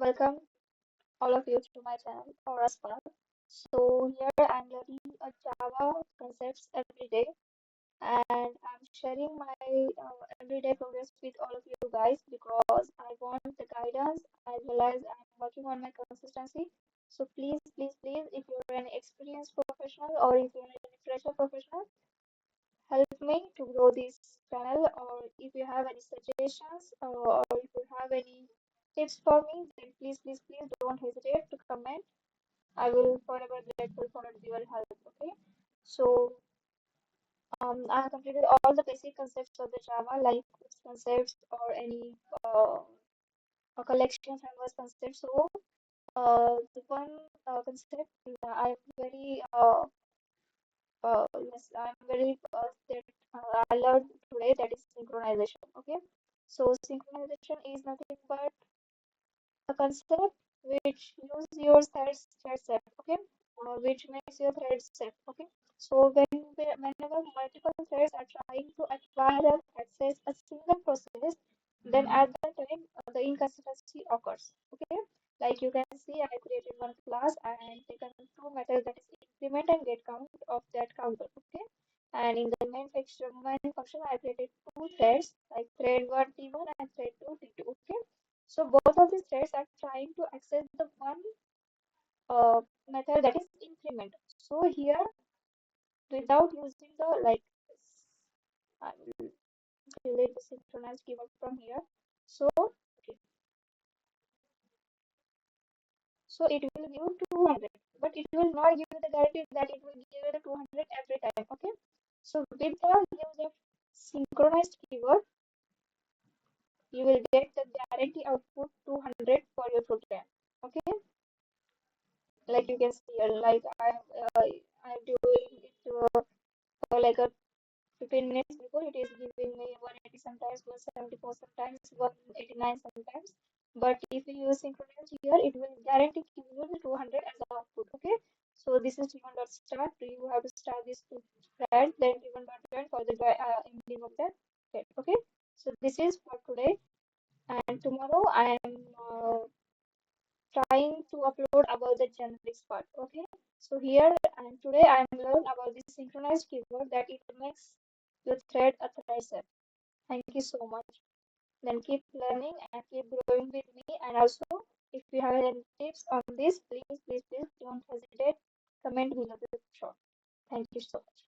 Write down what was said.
Welcome all of you to my channel or Spark. So here I'm learning a Java concepts every day, and I'm sharing my everyday progress with all of you guys because I want the guidance as well as I'm working on my consistency. So please, if you're an experienced professional or if you're a fresher professional, help me to grow this channel, or if you have any suggestions, or if you have any tips for me, then please don't hesitate to comment. I will forever grateful for your help. Okay, so I have completed all the basic concepts of the Java, like its concepts or any collection framework concepts. So the one concept I'm very yes, I'm very that I learned today, that is synchronization. Okay, so synchronization is nothing but a concept which use your thread set. Okay, which makes your thread set. Okay, so whenever multiple threads are trying to acquire or access a single process, then at that time the inconsistency occurs. Okay, like you can see, I created one class and taken two methods, that is increment and get count of that counter. Okay, and in the main function I created two threads, like thread 1 T1 and thread 2 T2. Okay, so both of these threads are trying to access the one method, that is increment. So here, without using the I will delete the synchronized keyword from here. So okay, so it will give 200, but it will not give the guarantee that it will give the 200 every time. Okay, so with the use of synchronized keyword, you will get the guarantee output 200 for your program. Okay, like you can see, I'm doing it like a 15 minutes before, it is giving me 180 sometimes, 174 sometimes, 189 sometimes. But if you use synchronous here, it will guarantee give you the 200 as the output. Okay, so this is T1 dot start. You have to start this to thread, then T1 dot end for the ending of that thread. Okay, so this is for today, and tomorrow I am trying to upload about the generics part. Okay, so here and today I am learn about this synchronized keyword, that it makes your thread a thread set. Thank you so much. Then keep learning and keep growing with me. And also, if you have any tips on this, please don't hesitate. Comment below the short. Thank you so much.